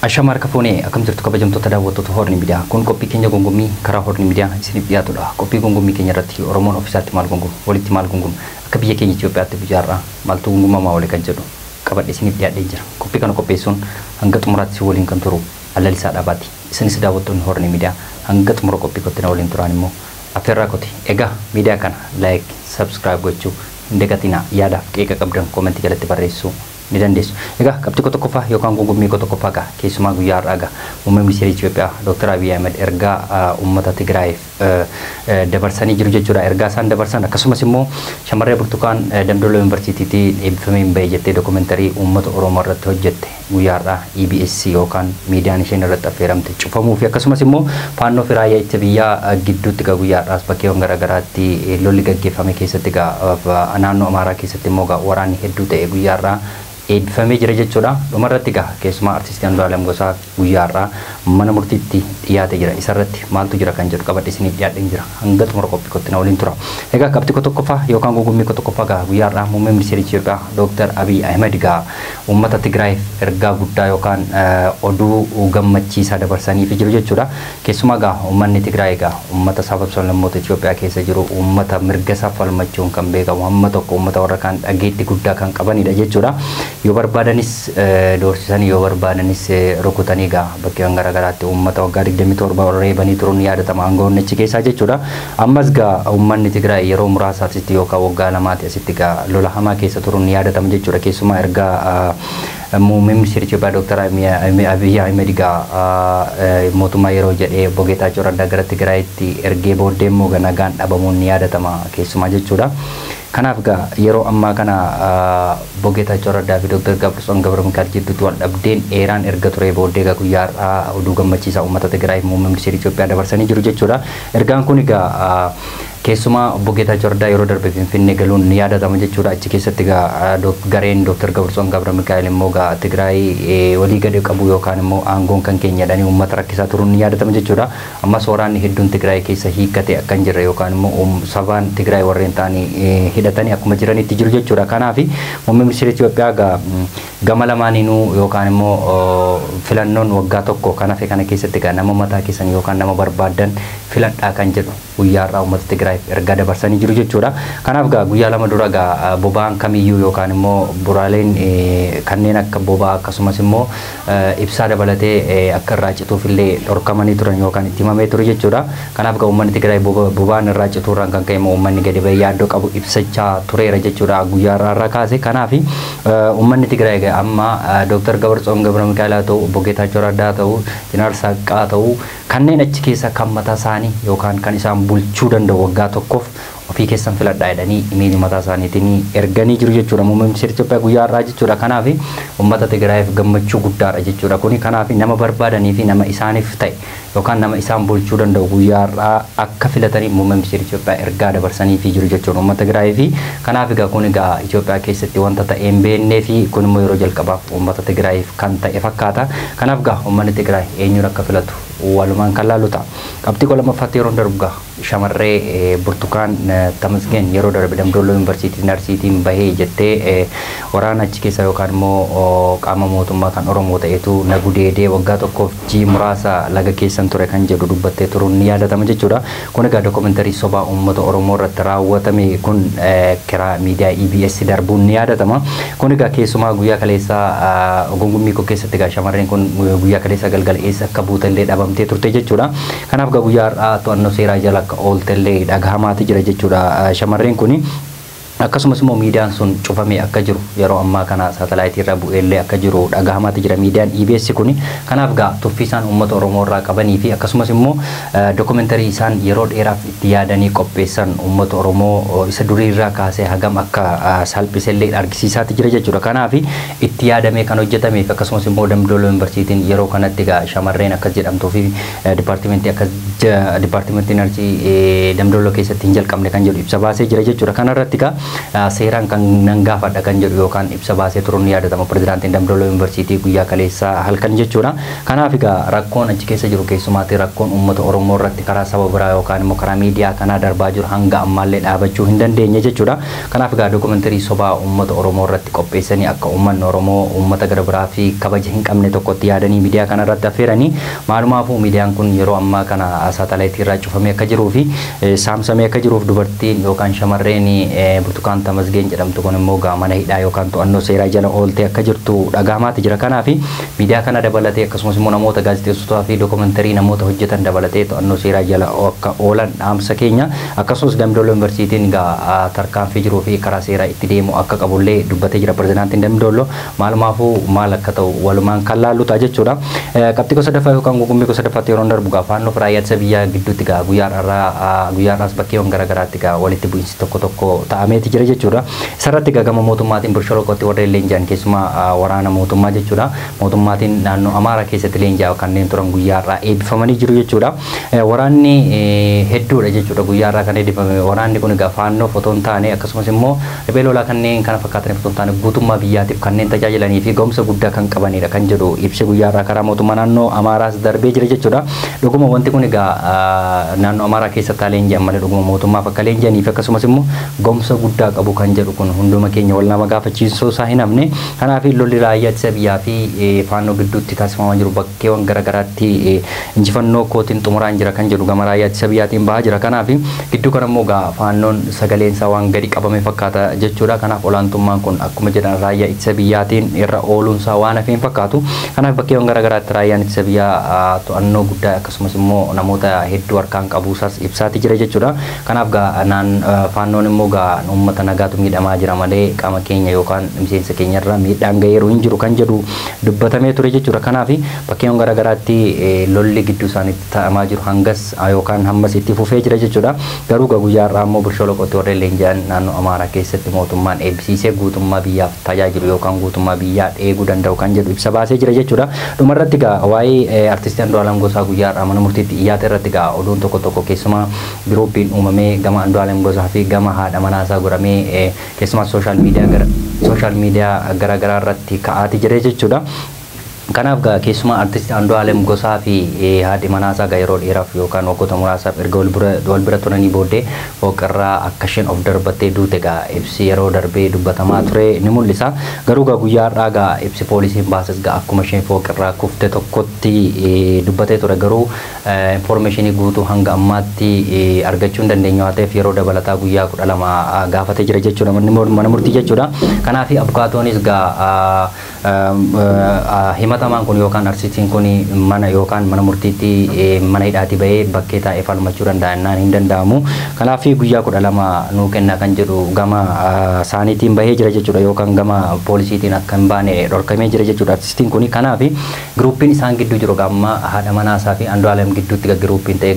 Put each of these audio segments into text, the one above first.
Ashamar kafone akam jirtu kabajamtoota daawwattoota Horni Miidiyaa kun qophii keenya gongommii karaa Horni Miidiyaa isiniif dhiyaatudha. Qophii gongommii keenya irratti Oromoon ofiisaatti maal gongomu walitti maal gongomu akka biyya keenya Itoophiyaatti biyyaarraa maaltu gongomamaa wali kan jedhu qabadhe isiniif dhiyaadhee jira. Qophii kana qopheessuun hanga xumuraatti waliin kan turu Allalisaa Dhaabaati. Isinis daawwattoonni Horni Miidiyaa hanga xumura qophii kottina waliin turaan immoo affeerraa kooti. Egaa miidiyaa kana like, subscribe gochuu hin dagatinaa yaadaaf qeeqa qabdan koomentii jalatti barreessuu ni dandeessu. Egaa qabxii tokkoffaa yookaan gongommii tokkoffaa gaa keessumaa guyyaa har'aa muummee ministeera Itoophiyaa Dr Abiy ergaa uummata Tigraayiif dabarsanii jiru jechuudha. Ergaa isaan dabarsan akkasumas immoo shamarree Burtukaan Damdooloo Yuunivarsiitiitiin eebbifamee bahee jettee dookumentarii uummata Oromoo irratti hojjette guyyaa har'aa EBS yookaan miidiyaan isheen irratti affeeramte cufamuu fi akkasumas immoo faannoo fi raayyaa ittisa biyyaa gidduutti guyyaa har'aas bakkeewwan garaagaraatti lolli gaggeeffame keessatti naannoo Amaaraa keessatti immoo waraanni hedduu ta'e guyyaa har'aa eebbifamee jira jechuudha. Dhumarratti keessumaa artistii Andu'aalem Gosaa guyyaa har'aa mana murtiitti dhiyaate jira. Isarratti maaltu jira kan jedhu qabadhe isiniif dhiyaadheen jira. Hanga xumura qophii kottina waliin tura. Egaa qabxii tokkoffaa yookaan gongommii tokkoffaa guyyaa har'aa muummee ministeera Itoophiyaa Dr Abiy uummata Tigraayiif ergaa guddaa yookaan oduu gammachiisaa dabarsanii jiru jechuudha. Keessumaa uummanni Tigraay uummata sablammoota Itoophiyaa keessa jiru uummata mirga isaa falmachuun kan beekamu hamma tokko uummata warra kaan dhageetti guddaa kan qabanidha jechuudha. Yoo barbaadanis doorsisanii yoo barbaadanis rukutanii bakkeewwan garaagaraatti uummata waggaa 27 reebanii turuun yaadatama aangoon achi keessaa jechuudha. Ammas uummanni Tigraay yeroo muraasaatti yookaan waggaa lamaatti asitti lola hamaa keessa turuun yaadatama jechuudha. Keessumaa ergaa muummee ministeera Itoophiyaa Dr Abiy mootummaa yeroo jedhee Bogeetaachoo Raddaa gara Tigraayitti ergee booddee immoo nagaan dhabamuun ni yaadatama keessumaa jechuudha. Kanaaf yeroo ammaa kana Bogeetaachoo Raddaa fi Dr Gabromikaal jidduutti wal dhabdeen dheeraan erga ture booddee guyyaa har'aa oduu gammachiisaa uummata Tigraayiif muummee ministeera Itoophiyaa dabarsanii jiru jechuudha. Ergaan kun keessumaa Bogeetaachoo Raddaa yeroo darbe Finfinnee galuun ni yaadatama jechuudha. Achi keessatti gareen Dr Gabromikaal immoo Tigraay walii gadi qabu yookaan immoo aangoon kan keenya jedhanii uummata rakkisaa turuun ni yaadatama jechuudha. Ammas waraanni hedduun Tigraay keessa hiikkate akka hin jirre yookaan immoo sabaan Tigraay warreen ta'anii hidhatanii akkuma jiranitti jiru jechuudha. Kanaaf muummee ministeera Itoophiyaa gama lamaaniinuu yookaan immoo filannoon waggaa tokko kan hafe kana keessatti nama mataa keessan yookaan nama barbaadan filadhaa kan jedhu guyyaa har'aa uummata Tigraayiif ergaa dabarsanii jiru jechuudha. Kanaaf guyyaa lama dura boba'aan kamiyyuu yookaan immoo buraaleen kanneen akka boba'aa akkasumas immoo ibsaa dabalatee akka irraa cituuf illee dhorkamanii turan yookaan itti himamee ture jechuudha. Kanaaf uummanni Tigraay boba'aan irraa cituurraan kan ka'e uummanni gadi bahee yaaddoo qabu ibsachaa tureera jechuudha guyyaa har'aa kaase. Kanaaf uummanni Tigraay amma Dr Gabromikaal haa ta'u Bogeetaachoo Raddaa haa ta'u Jeneraal Saaqaa haa ta'u kanneen achi keessa kan mataa isaanii yookaan kan isaan bulchuu danda'u waggaa tokkoof ofii keessan filadhaa jedhanii imeelii mataa isaaniitiin erganii jiru jechuudha. Muummee ministeera Itoophiyaa guyyaa har'aa jechuudha. Kanaaf uummata Tigraayiif gammachuu guddaadha jechuudha. Kuni kanaaf nama barbaadanii fi nama isaaniif ta'e yookaan nama isaan bulchuu danda'u guyyaa har'aa akka filatanii muummee ministeera Itoophiyaa ergaa dabarsanii jiru jechuudha uummata Tigraayiif. Kanaaf kun Itoophiyaa keessatti wanta ta'e hin beeknee fi kun immoo yeroo jalqabaaf uummata Tigraayiif kan ta'e fakkaata. Kanaaf uummanni Tigraay eenyuun akka filatu walumaan kan laalu ta'a. Qabxii lamaffaatti yeroo darbu shamarree Burtukaan Tamasgeen yeroo darbe Damdooloo Yuunivarsiitiin Arsiitiin bahee jettee waraana achi keessa yookaan immoo qaama mootummaa kan Oromoo ta'etu na gudeedee waggaa tokkoof ji'a muraasa laga keessan ture kan jedhu dubbattee turuun ni yaadatama jechuudha. Kun dookumentarii sobaa uummata Oromoo irratti raawwatame kun karaa miidiyaa EBS darbuun ni yaadatama. Kun keessumaa guyyaa kaleessaa gongommii keessatti shamarreen kun guyyaa kaleessaa galgala eessa akka buutellee dhabamtee turte jechuudha. Kanaaf guyyaa har'aa to'annoo seeraa jala akka ooltellee dhagahamaati jira jechuudha shamarreen kuni. Akkasumas immoo miidiyaan sun cufamee akka jiru yeroo ammaa kana saatalaayitii irra bu'eellee akka jiru dhagahamaati jira miidiyaan EBS kuni. Kanaaf tuffii isaan uummata Oromoo irraa qabanii fi akkasumas immoo dookumentarii isaan yeroo dheeraaf itti yaadanii qopheessan uummata Oromoo isa durii irraa kaasee hagam akka salphisellee argisiisaati jira jechuudha. Kanaaf itti yaadamee kan hojjetameef akkasumas immoo Damdooloo Yuunivarsiitiin yeroo kanatti shamarreen akkas jedhamtuu fi dipaartimentiin arsii Damdooloo keessatti hin jalqabne kan jedhu ibsa baasee jira jechuudha. Kanarratti seeraan kan nan gaafadha kan jedhu yookaan ibsa baasee turuun yaadatama pirezidaantiin Damdooloo Yuunivarsiitii guyyaa kaleessa halkan jechuudha. Kanaaf egaa rakkoon achi keessa jiru keessumaatti rakkoon uummata Oromoo irratti karaa saba biraa yookaan immoo karaa miidiyaa kanaa darbaa jiru hanga ammaallee dhaabachuu hin dandeenye jechuudha. Kanaaf egaa dookumentari sobaa uummata Oromoo irratti qopheessanii akka uummanni Oromoo uummata gara biraa fi kabaja hin qabne tokkotti yaadanii miidiyaa kana irratti affeeranii maalumaafuu miidiyaan kun yeroo ammaa kana saatalaayitii irraa cufamee akka jiruu fi saamsamee akka jiruuf dubartiin yookaan shamarreen Burtukaan Tamasgeen jedhamtu kun immoo mana hidhaa yookaan to'annoo seeraa jala oolte akka jirtu dhagahamaatti jira. Kanaaf miidiyaa kana dabalatee akkasumas immoo namoota gaazexeessotaa fi dookumentarii namoota hojjetan dabalatee to'annoo seeraa jala akka oolan dhaamsa keenya akkasumas Damdooloo Yuunivarsiitiin tarkaanfii jiruu fi karaa seeraa itti deemu akka qabullee dubbatee jira pirezidaantiin Damdooloo. Maalumaafuu maal akka ta'u walumaan kan laallu ta'a jechuudha. Qabxii gosa dafaa yookaan gugummii gosa dafaatti yeroo darbu faannoo fi raayyaa ittisa biyyaa gidduutti guyyaadhaas bakkeewwan garaagaraatti walitti bu'iinsi tokko ta'ameeti jira jechuudha. Isarratti gama mootummaatiin Birsholoqootti warreen leenji'an keessumaa waraana mootummaa jechuudha. Mootummaatiin naannoo Amaaraa keessatti leenji'aa kanneen turan guyyaarraa eebbifamanii jiru jechuudha. Waraanni hedduudha jechuudha guyyaarraa kan eebbifame. Waraanni kun faannoo fotoon taane akkasumas immoo riphee lolaa kanneen kana fakkaatan fotoon taane guutummaa biyyaatiif kanneen tajaajilanii fi ga'umsa guddaa kan qabanidha kan jedhu ibsi guyyaarraa karaa mootummaa naannoo Amaaraas darbee jira jechuudha. Dhuguma wanti kun naannoo Amaaraa keessatti leenji'an malee dhuguma mootummaaf akka leenji'aniif akkasumas immoo ga'umsa guddaa qabu kan jedhu kun hunduma keenya wal nama gaafachiisuu isaa hin hafne. Kanaaf lolli raayyaa ittisa biyyaa fi faannoo gidduutti taasifamaa jiru bakkeewwan garaagaraatti injifannoo kootiin xumuraan jira kan jedhu gama raayyaa ittisa biyyaatiin bahaa jira. Kanaaf gidduu kana immoo faannoon sagaleen isaa waan gadi qabame fakkaata jechuudha. Kanaaf olaantummaan kun akkuma jedhan raayyaa ittisa biyyaatiin irra ooluun isaa waan hafeen fakkaatu. Kanaaf bakkeewwan garaagaraatti raayyaan ittisa biyyaa to'annoo guddaa akkasumas immoo namoota hedduu harkaan qabuusaas ibsaati jira jechuudha. Kanaaf faannoon immoo uummata nagaatu miidhamaa jira malee qaama keenya yookaan miseensa keenya irra miidhaan gaheeru hin jiru kan jedhu dubbatamee ture jechuudha. Kanaaf bakkeewwan garaagaraatti lolli gidduu isaaniitti ta'amaa jiru hangas yookaan hammas itti fufee jira jechuudha. Garuu guyyaa irraa immoo Birsholoqootti warreen leenji'an naannoo Amaaraa keessatti mootummaan eebbisiisee guutummaa biyyaaf tajaajilu yookaan guutummaa biyyaa eeguu danda'u kan jedhu ibsa baasee jira jechuudha. Dhumarratti waa'ee artistii Andu'aalem Gosaa guyyaa irraa mana murtiitti dhiyaate irratti oduun tokko keessumaa giruupiin uumamee gama Andu'aalem Gosaa fi gama haadha manaasaa godhamee keessumaa sooshaal miidiyaa garaagaraa irratti ka'aati jira jechuudha. Kanaaf keessumaa artistii Andu'aalem Gosaa fi haadhi manaasaa yeroo dheeraaf yookaan waggoota muraasaaf erga wal bira turanii booddee fooqirraa akka isheen of darbattee duute ibsi yeroo darbee dubbatamaa ture ni mul'isa. Garuu guyyaa har'aa ibsi poolisiin baases akkuma isheen fooqirraa kufte tokkotti dubbatee ture. Garuu informationii guutuu hanga ammaatti argachuu hin dandeenye waan ta'eef yeroo dabalataa guyyaa 12 gaafatee jira jechuudha mana murtii jechuudha. Kanaaf abukaatoonis himatamaan kun yookaan artistiin kun mana yookaan mana murtiitti mana hidhaatti bahee bakkee taa'ee falmachuu danda'annaan hin danda'amu. Kanaaf guyyaa 12 nuu kenna kan jedhu gama saaniitiin bahee jira jechuudha yookaan gama poolisiitiin akka hin baane dhorkamee jira jechuudha artistiin kun. Kanaaf giruupiin isaan gidduu jiru gama haadha manaasaa fi Andu'aalem gidduutti giruupiin ta'ee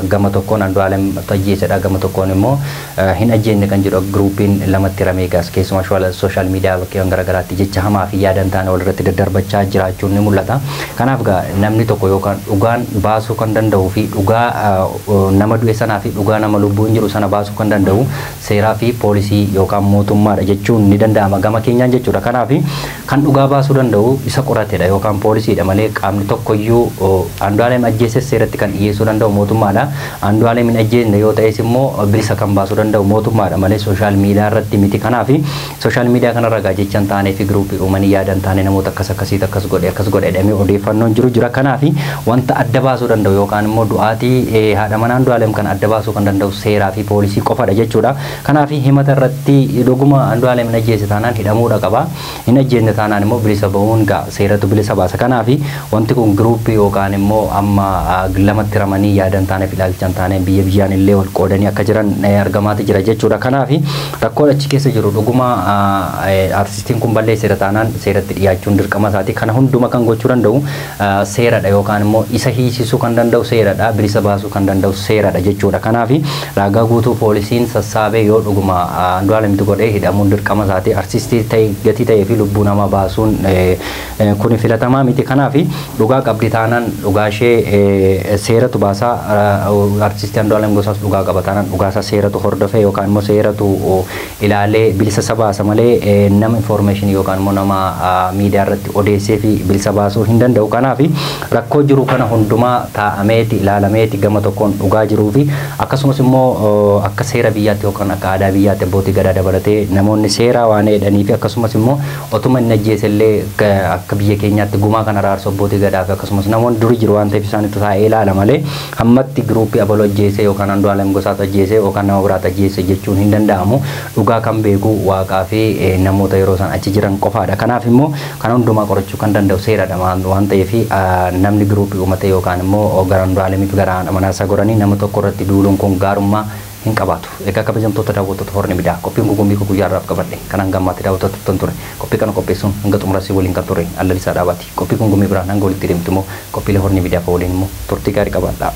gama tokkoon Andu'aalem tajjeesedha gama tokkoon immoo hin ajjeenne kan jedhu giruupiin lamatti ramee keessumaa sooshaal miidiyaa bakkeewwan garaagaraatti jecha hamaa fi yaadan taane walirratti daddarbachaa jiraachuun ni mul'ata. Kanaaf namni tokko yookaan dhugaan baasuu kan danda'uu fi dhugaa nama du'e sanaa fi dhugaa nama lubbuun jiru sana baasuu kan danda'u seeraa fi poolisii yookaan mootummaadha jechuun ni danda'ama gama keenyaan jechuudha. Kanaaf kan dhugaa baasuu danda'u isa qoratedha yookaan poolisiidha malee qaamni tokkoyyuu Andu'aalem ajjeese seeratti kan dhiyeessuu danda'u mootummaadha. Andu'aalem hin ajjeesne yoo ta'es immoo bilisa kan baasuu danda'u mootummaadha malee sooshaal miidiyaa irratti miti. Kanaaf sooshaal miidiyaa kanarra jechan taanee fi giruupii uumanii yaadan taane namoota akkasiitti akkas godhe jedhamee odeeffannoon jira. Kanaaf wanta adda baasuu danda'u yookaan immoo du'aatii haadha manaa Andu'aalem kan adda baasuu kan danda'u seeraa fi poolisii qofadha jechuudha. Kanaaf himata irratti dhuguma Andu'aalem hin ajjeese taanaan hidhamuudha qaba. Hin ajjeenne taanaan immoo bilisa ba'uun seeratu bilisa baasa. Kanaaf wanti kun giruupii yookaan immoo amma lamatti ramanii yaadan taanee fi ilaalchan taanee biyyaan illee wal qoodanii akka jiran argamaati jira jechuudha. Kanaaf rakkoon achi keessa jiru dhuguma artistiin kun balleesseera taanaan seeratti dhiyaachuun dirqama isaati. Kana hundu hunduma kan gochuu danda'u seeradha yookaan immoo isa hiisisuu kan danda'u seeradha bilisa baasuu kan danda'u seeradha jechuudha. Kanaaf ragaa guutuu poolisiin sassaabee yoo dhuguma Andu'aalemitti godhee hidhamuun dirqama isaati artistii ta'e gatii ta'ee fi lubbuu namaa baasuun kun filatamaa miti. Kanaaf dhugaa qabdi taanaan dhugaa ishee seeratu baasaa artistii Andu'aalem Gosaas dhugaa qaba taanaan dhugaasaa seeratu hordofee yookaan immoo seeratu ilaalee bilisa isa baasa malee nama information yookaan immoo nama miidiyaa irratti odeessee fi bilisa baasuu hin danda'u. Kanaaf rakkoo jiru kana hundumaa taa'ameeti ilaalameeti gama tokkoon dhugaa jiruu fi akkasumas immoo akka seera biyyaatti yookaan akka aadaa biyyaatti abbootii gadaa dabalatee namoonni seeraa waan jedhanii fi akkasumas immoo otuma hin ajjeesellee akka biyya keenyaatti gumaa kana raarsu abbootii gadaa fi akkasumas namoonni duri jiru waan ta'eef isaanitti taa'ee ilaala malee hammatti giruuppii abaloo ajjeesee yookaan Andu'aalem Gosaatu ajjeesee yookaan nama biraatu ajjeese jechuun hin danda'amu. Dhugaa kan beeku waaqaa fi namoota yeroo isaan achi jiran qofaadha. Kanaaf immoo kan hundumaa qorachuu kan danda'u seeradha waan ta'eef namni giruuppii uummatee yookaan immoo gara Andu'aalemiif gara amanaasaa godhanii nama tokko irratti duuluun kun gaarummaa hin qabaatu. Egaa kabajamtoota daawwattoota Horni Miidiyaa qophiin gugummii guyyaarraaf qabadhe kanan gammaatti daawwattoota ture. Qophii kana qopheessuun hanga xumurasii waliin kan ture Allalisaa Dhaabaati. Qophii gugummii biraan hanga walitti deemtu immoo qophiilee Horni Miidiyaa waliin immoo turtii gaarii qabaadhaa.